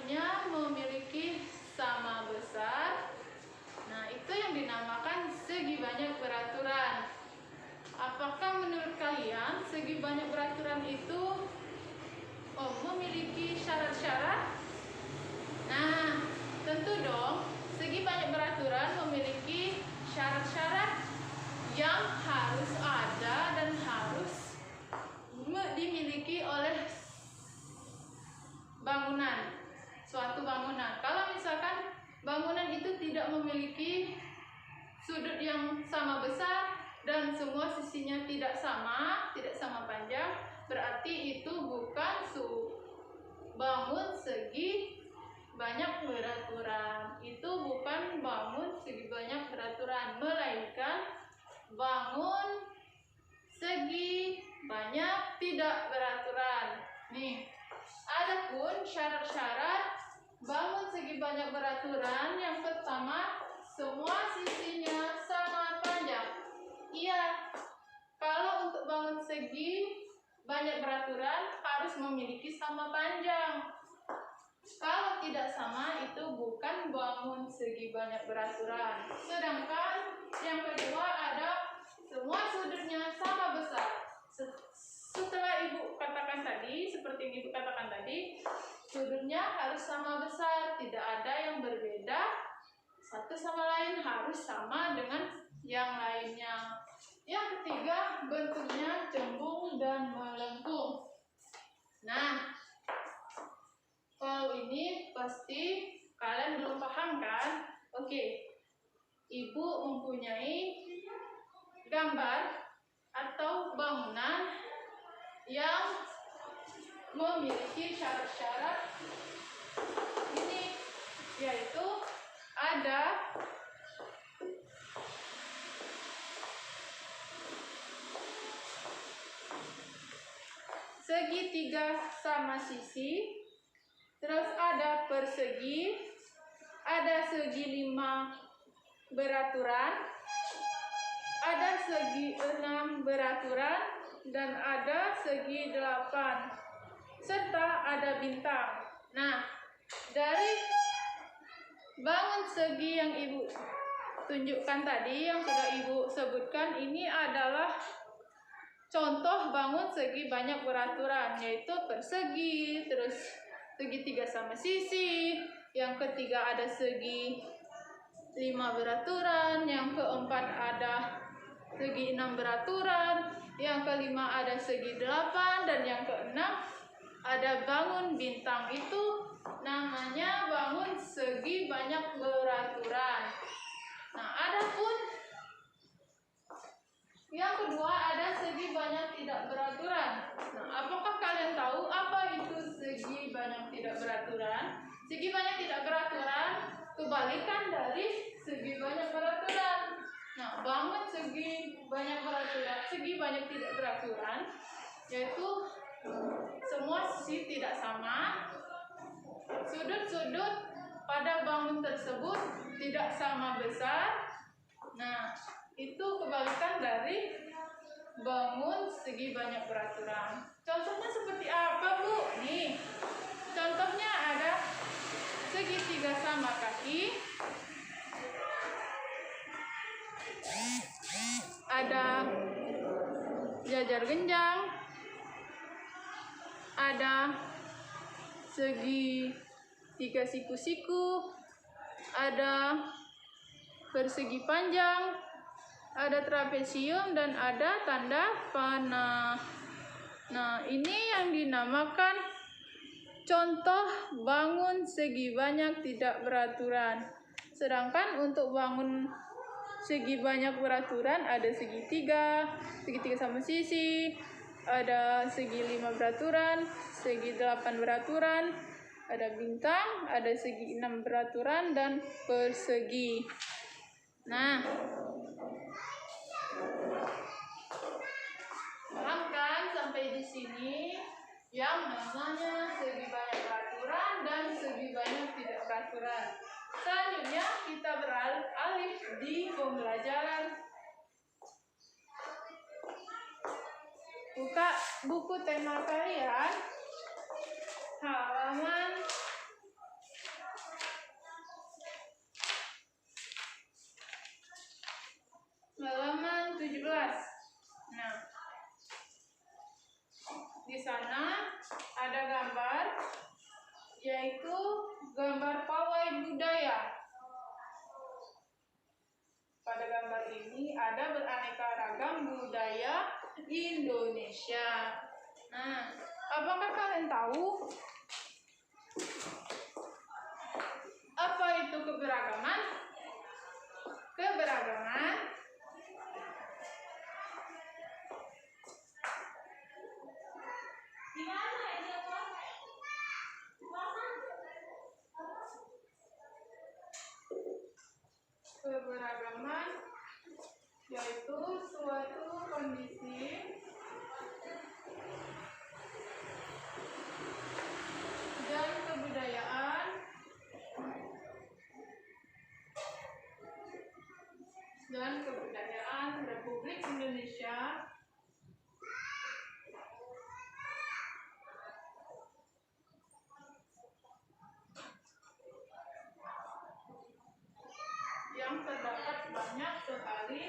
sudutnya memiliki sama besar. Nah, itu yang dinamakan segi banyak beraturan. Apakah menurut kalian segi banyak beraturan itu memiliki syarat-syarat? Nah, tentu dong, segi banyak beraturan memiliki syarat-syarat yang harus ada dan harus dimiliki oleh bangunan, suatu bangunan. Kalau misalkan bangunan itu tidak memiliki sudut yang sama besar dan semua sisinya tidak sama panjang, berarti itu bukan bangun segi banyak beraturan. Itu bukan bangun segi banyak beraturan, melainkan bangun segi banyak tidak beraturan. Nih, adapun syarat-syarat bangun segi banyak beraturan, yang pertama, semua sisinya sama panjang. Iya, kalau untuk bangun segi banyak beraturan harus memiliki sama panjang. Kalau tidak sama, itu bukan bangun segi banyak beraturan. Sedangkan yang kedua ada semua sudutnya sama besar. Setelah Ibu katakan tadi, seperti yang Ibu katakan tadi, sudutnya harus sama besar, tidak ada yang berbeda. Satu sama lain harus sama dengan yang lainnya. Yang ketiga, bentuknya cembung dan melengkung. Nah, kalau ini pasti kalian belum paham kan? Oke, Ibu mempunyai gambar atau bangunan yang memiliki syarat-syarat ini, yaitu ada segitiga sama sisi, terus ada persegi, ada segi 5 beraturan, ada segi 6 beraturan, dan ada segi 8, serta ada bintang. Nah, dari bangun segi yang Ibu tunjukkan tadi, yang sudah Ibu sebutkan, ini adalah contoh bangun segi banyak beraturan, yaitu persegi, terus segitiga sama sisi, yang ketiga ada segi 5 beraturan, yang keempat ada segi 6 beraturan, yang kelima ada segi 8, dan yang keenam ada bangun bintang. Itu namanya bangun segi banyak beraturan. Nah, adapun yang kedua ada segi banyak tidak beraturan. Nah, apakah kalian tahu apa itu segi banyak tidak beraturan? Segi banyak tidak beraturan kebalikan dari segi banyak beraturan. Nah, bangun segi banyak beraturan, segi banyak tidak beraturan, yaitu semua sisi tidak sama, sudut-sudut pada bangun tersebut tidak sama besar. Nah, itu kebalikan dari bangun segi banyak beraturan. Contohnya seperti apa, Bu? Nih, contohnya ada segitiga sama kaki, ada jajar genjang, ada segi 3 siku-siku, ada persegi panjang, ada trapesium, dan ada tanda panah. Nah, ini yang dinamakan contoh bangun segi banyak tidak beraturan. Sedangkan untuk bangun segi banyak beraturan ada segitiga sama sisi, ada segi 5 beraturan, segi 8 beraturan, ada bintang, ada segi 6 beraturan, dan persegi. Nah, paham kan sampai di sini yang namanya segi banyak beraturan dan segi banyak tidak beraturan. Selanjutnya kita beralih di pembelajaran. Buka buku tema kalian halaman gambar pawai budaya. Pada gambar ini ada beraneka ragam budaya Indonesia. Nah, apakah kalian tahu apa itu keberagaman? Keberagaman keberagaman yaitu suatu kondisi dan kebudayaan Republik Indonesia yang terdapat banyak sekali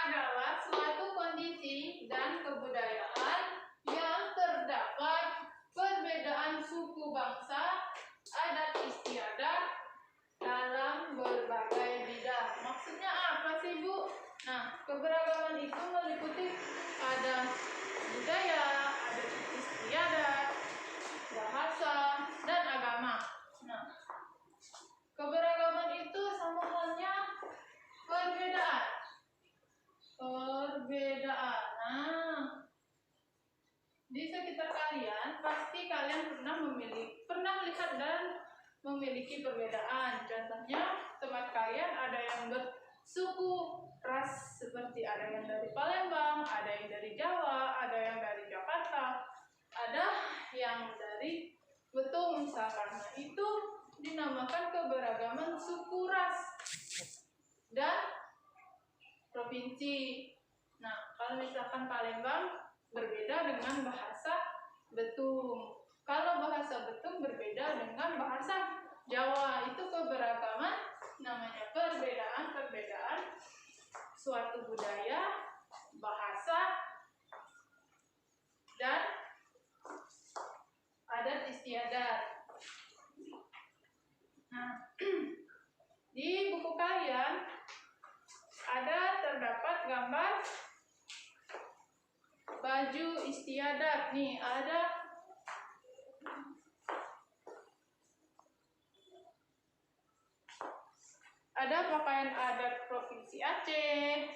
adalah suatu kondisi dan kebudayaan yang terdapat perbedaan suku bangsa, adat istiadat dalam berbagai bidang. Maksudnya apa sih, Bu? Nah, keberagaman itu meliputi ada budaya, adat istiadat, bahasa, dan agama. Nah, keberagaman itu sama halnya perbedaan. Nah, di sekitar kalian pasti kalian pernah melihat dan memiliki perbedaan. Contohnya tempat kalian ada yang bersuku ras seperti ada yang dari Palembang, ada yang dari Jawa, ada yang dari Jakarta, ada yang dari Betung misalkan. Nah, itu dinamakan keberagaman suku ras dan provinsi. Nah, kalau misalkan Palembang berbeda dengan bahasa Betung. Kalau bahasa Betung berbeda dengan bahasa Jawa. Itu keberagaman, namanya perbedaan suatu budaya, bahasa, dan adat istiadat. Nah, di buku kalian terdapat gambar baju istiadat. Nih, ada pakaian adat Provinsi Aceh,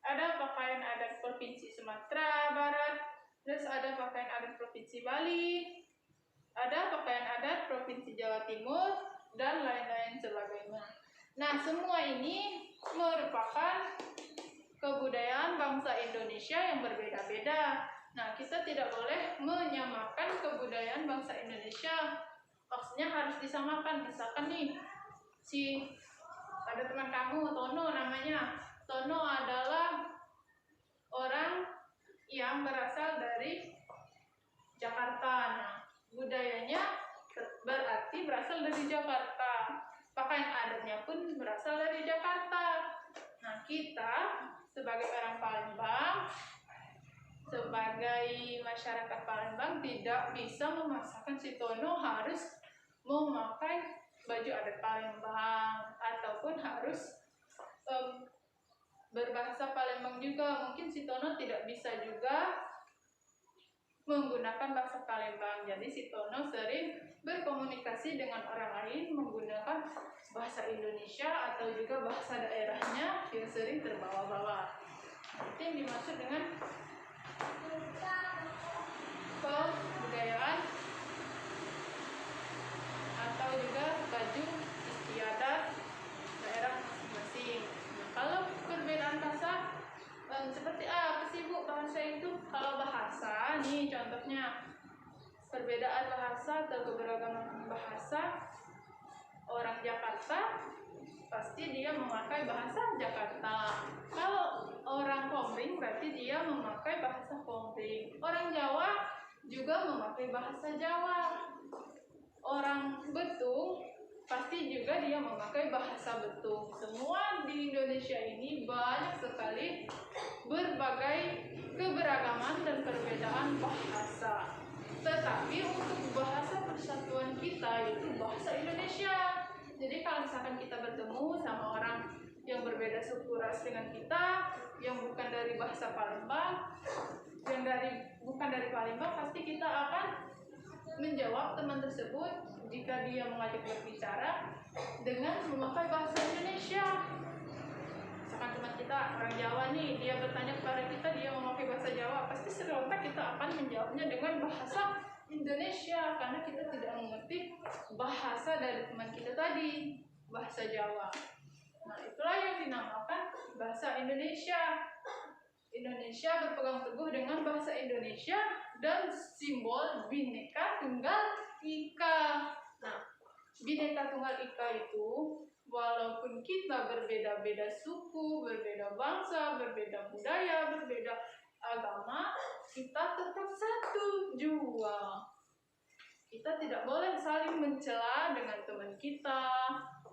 ada pakaian adat Provinsi Sumatera Barat, terus ada pakaian adat Provinsi Bali, ada pakaian adat Provinsi Jawa Timur, dan lain-lain sebagainya. Nah, semua ini merupakan kebudayaan bangsa Indonesia yang berbeda-beda. Nah, kita tidak boleh menyamakan kebudayaan bangsa Indonesia. Maksudnya harus disamakan. Misalkan nih, ada teman kamu, Tono namanya. Tono adalah orang yang berasal dari Jakarta. Nah, budayanya berarti berasal dari Jakarta. Pakaian adatnya pun berasal dari Jakarta. Nah, kita sebagai orang Palembang, sebagai masyarakat Palembang tidak bisa memaksakan si Tono harus memakai baju adat Palembang ataupun harus berbahasa Palembang juga. Mungkin si Tono tidak bisa juga menggunakan bahasa Palembang. Jadi si Tono sering berkomunikasi dengan orang lain menggunakan bahasa Indonesia atau juga bahasa daerahnya yang sering terbawa-bawa. dimaksud dengan kebudayaan atau juga baju istiadat daerah masing-masing. Nah, kalau perbedaan bahasa seperti apa sih Bu bahasa itu? Kalau bahasa nih contohnya perbedaan bahasa atau keberagaman bahasa, orang Jakarta pasti dia memakai bahasa Jakarta. Kalau orang Komering berarti dia memakai bahasa Komering. Orang Jawa juga memakai bahasa Jawa. Orang Betung pasti juga dia memakai bahasa Betung. Semua di Indonesia ini banyak sekali berbagai keberagaman dan perbedaan bahasa. Tetapi untuk bahasa persatuan kita itu bahasa Indonesia. Jadi kalau misalkan kita bertemu sama orang yang berbeda suku ras dengan kita, yang bukan dari bahasa Palembang, bukan dari Palembang, pasti kita akan menjawab teman tersebut jika dia mengajak berbicara dengan memakai bahasa Indonesia. Misalkan teman kita orang Jawa nih, dia bertanya kepada kita, dia memakai bahasa Jawa, pasti serentak kita akan menjawabnya dengan bahasa Indonesia karena kita tidak mengerti bahasa dari teman kita tadi, bahasa Jawa. Nah, itulah yang dinamakan bahasa Indonesia. Indonesia berpegang teguh dengan bahasa Indonesia dan simbol Bhinneka Tunggal Ika. Nah, Bhinneka Tunggal Ika itu walaupun kita berbeda-beda suku, berbeda bangsa, berbeda budaya, berbeda agama, kita tetap satu jua. Kita tidak boleh saling mencela dengan teman kita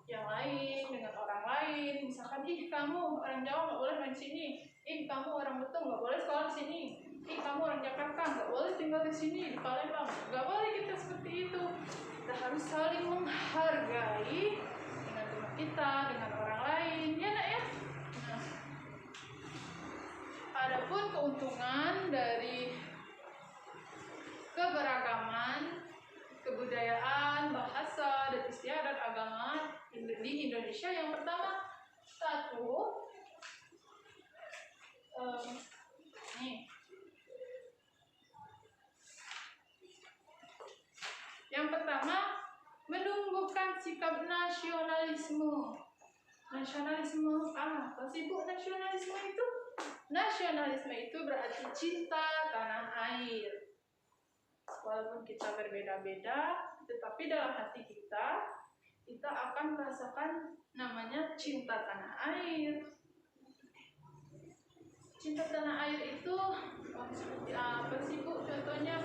yang lain, dengan orang lain. Misalkan, ih kamu orang Jawa nggak boleh main sini, ih kamu orang Betung nggak boleh sekolah di sini, ih kamu orang Jakarta nggak boleh tinggal di sini di Palembang. Nggak boleh kita seperti itu. Kita harus saling menghargai dengan teman kita, dengan orang lain, ya nak ya. Nah, adapun keuntungan dari keberagaman kebudayaan, bahasa, dan istiadat agama di Indonesia, yang pertama, yang pertama, menumbuhkan sikap nasionalisme. Nasionalisme apa sih Bu nasionalisme itu? Nasionalisme itu berarti cinta tanah air. Walaupun kita berbeda-beda, tetapi dalam hati kita akan merasakan namanya cinta tanah air. Cinta tanah air itu seperti apa sih Bu? Contohnya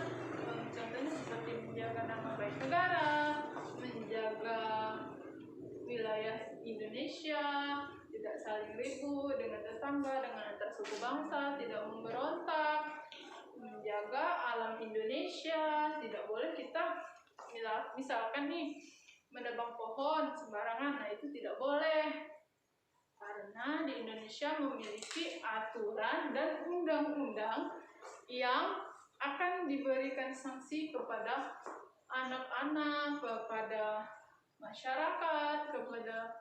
seperti menjaga nama baik negara, menjaga wilayah Indonesia, tidak saling ribut dengan tetangga, dengan antar suku bangsa, tidak memberontak, menjaga alam Indonesia. Tidak boleh kita misalkan nih menebang pohon sembarangan, nah itu tidak boleh karena di Indonesia memiliki aturan dan undang-undang yang akan diberikan sanksi kepada anak-anak, kepada masyarakat, kepada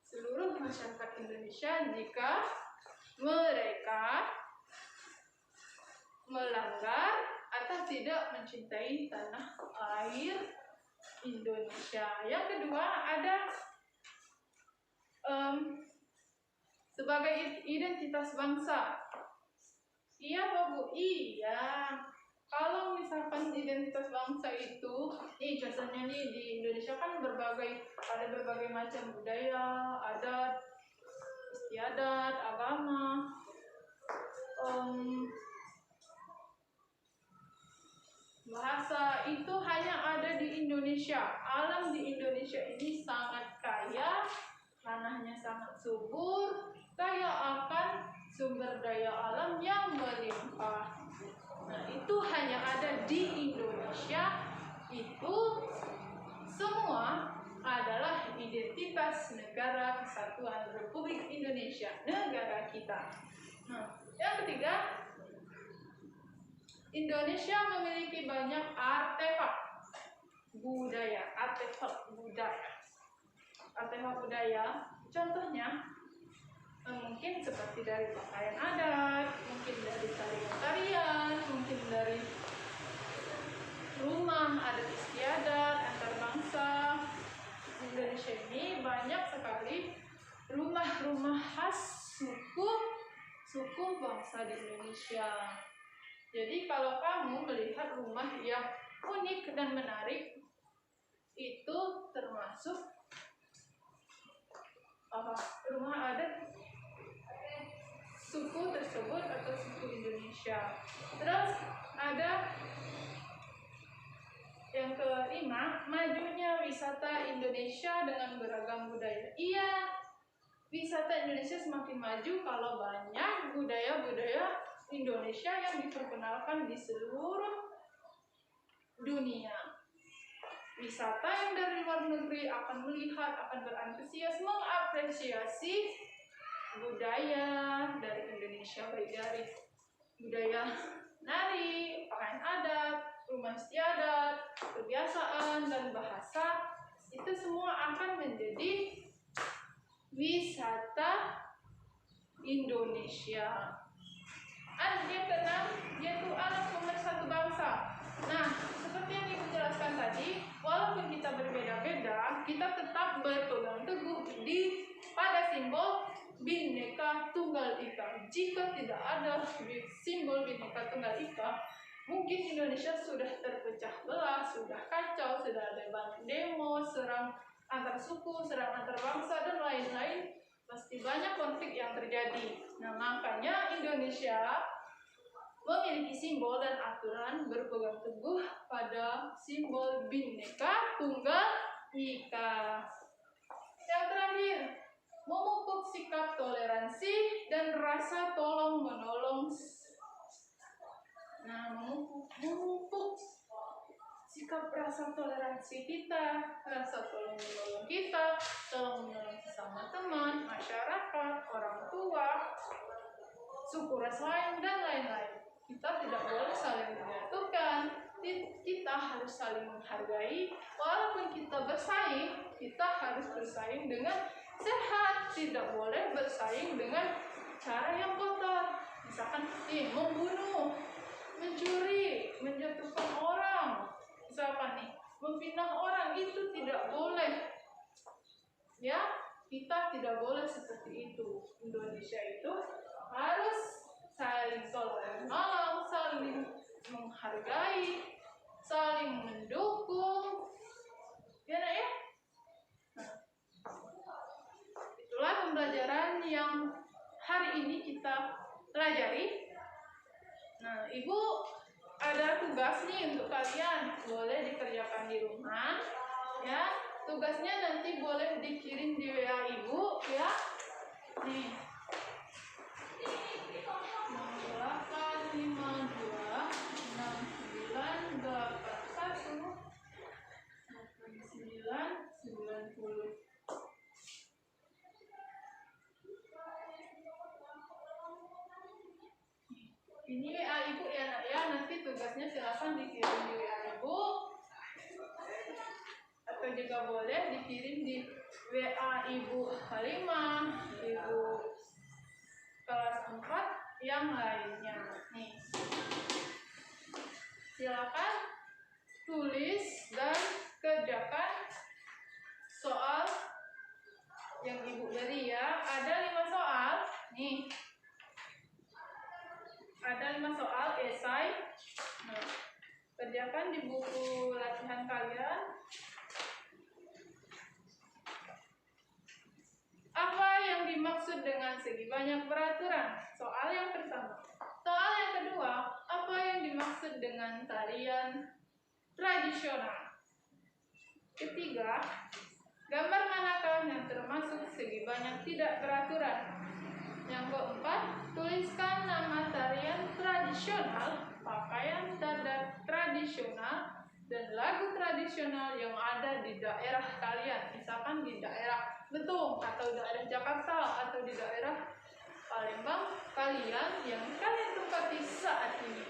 seluruh masyarakat Indonesia jika mereka melanggar atau tidak mencintai tanah air Indonesia. Yang kedua ada sebagai identitas bangsa. Iya Pak Bu, iya. Kalau misalkan identitas bangsa itu, contohnya nih di Indonesia kan ada berbagai macam budaya, adat, istiadat, agama. Bahasa itu hanya ada di Indonesia. Alam di Indonesia ini sangat kaya, tanahnya sangat subur, kaya akan sumber daya alam yang melimpah. Nah, itu hanya ada di Indonesia. Itu semua adalah identitas negara kesatuan Republik Indonesia, negara kita. Nah, yang ketiga, Indonesia memiliki banyak artefak budaya. Artefak budaya, contohnya mungkin seperti dari pakaian adat, rumah adat istiadat antar bangsa. Indonesia ini banyak sekali rumah-rumah khas suku bangsa di Indonesia. Jadi kalau kamu melihat rumah yang unik dan menarik, itu termasuk rumah adat suku tersebut atau suku Indonesia. Terus ada yang kelima, majunya wisata Indonesia dengan beragam budaya. Iya, wisata Indonesia semakin maju kalau banyak budaya-budaya Indonesia yang diperkenalkan di seluruh dunia. Wisata yang dari luar negeri akan melihat, akan berantusias mengapresiasi budaya dari Indonesia, baik dari budaya nari, pakaian adat, rumah istiadat, kebiasaan, dan bahasa. Itu semua akan menjadi wisata Indonesia. Yang keenam yaitu anak pemersatu bangsa. Nah, seperti yang Ibu jelaskan tadi, walaupun kita berbeda-beda, kita tetap berpegang teguh pada simbol Bhinneka Tunggal Ika. Jika tidak ada simbol Bhinneka Tunggal Ika, mungkin Indonesia sudah terpecah belah, sudah kacau, sudah ada banyak demo, serang antar suku, serang antar bangsa, dan lain-lain. Pasti banyak konflik yang terjadi. Nah, makanya Indonesia memiliki simbol dan aturan berpegang teguh pada simbol Bhinneka Tunggal Ika. Yang terakhir, memupuk sikap toleransi dan rasa tolong-menolong. Nah, memupuk sikap rasa toleransi kita, rasa tolong-menolong kita, tolong-menolong sesama teman, masyarakat, orang tua, suku ras lain, dan lain-lain. Kita tidak boleh saling menjatuhkan, kita harus saling menghargai. Walaupun kita bersaing, kita harus bersaing dengan sehat, tidak boleh bersaing dengan cara yang kotor. Misalkan membunuh, mencuri, menjatuhkan orang, misalkan memfitnah orang, itu tidak boleh. Ya, kita tidak boleh seperti itu. Indonesia itu harus saling tolong-menolong, saling menghargai, saling mendukung. Ya, nak ya? Nah, itulah pembelajaran yang hari ini kita pelajari. Nah, Ibu ada tugas nih untuk kalian, boleh dikerjakan di rumah, ya. Tugasnya nanti boleh dikirim di WA Ibu, ya. Nih. 0852698190. Ini WA Ibu ya, nak ya. Nanti tugasnya silakan dikirim di WA Ibu, atau juga boleh dikirim di WA Ibu Halimah, Ibu kelas 4 yang lainnya. Nih, silakan tulis dan kerjakan soal yang Ibu beri ya. Ada 5 soal nih. Ada 5 soal esai. Nah, kerjakan di buku latihan kalian. Apa yang dimaksud dengan segi banyak peraturan? Soal yang pertama. Soal yang kedua, apa yang dimaksud dengan tarian tradisional? Ketiga, gambar manakah yang termasuk segi banyak tidak beraturan? Yang keempat, tuliskan nama tarian tradisional, pakaian adat tradisional, dan lagu tradisional yang ada di daerah kalian. Misalkan di daerah Betung, atau daerah Jakarta, atau di daerah Palembang kalian yang kalian tempati saat ini.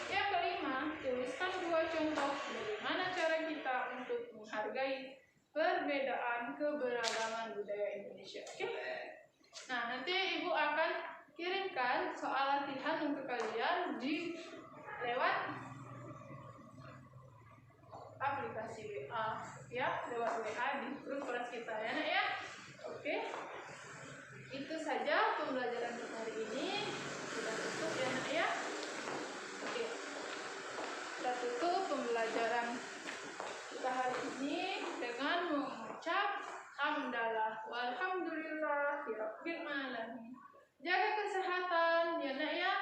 Yang kelima, tuliskan 2 contoh bagaimana cara kita untuk menghargai perbedaan keberagaman budaya Indonesia. Oke? Nah, nanti Ibu akan kirimkan soal latihan untuk kalian di lewat aplikasi WA ya, lewat WA di grup kelas kita ya nak ya. Oke, itu saja pembelajaran untuk hari ini. Kita tutup ya nak ya. Oke, kita tutup pembelajaran kita hari ini dengan mengucap hamdalah walhamdulillah rabbil alamin. Jaga kesehatan ya nak ya,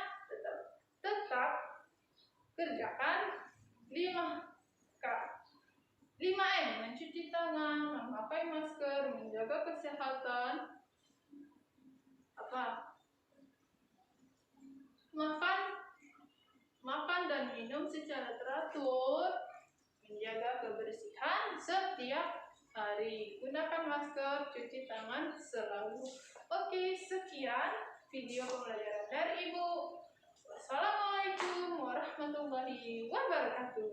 tetap kerjakan 5M, mencuci tangan, memakai masker, menjaga kesehatan, makan dan minum secara teratur, menjaga kebersihan setiap hari, gunakan masker, cuci tangan selalu. Oke, sekian video pembelajaran dari Ibu. Wassalamualaikum warahmatullahi wabarakatuh.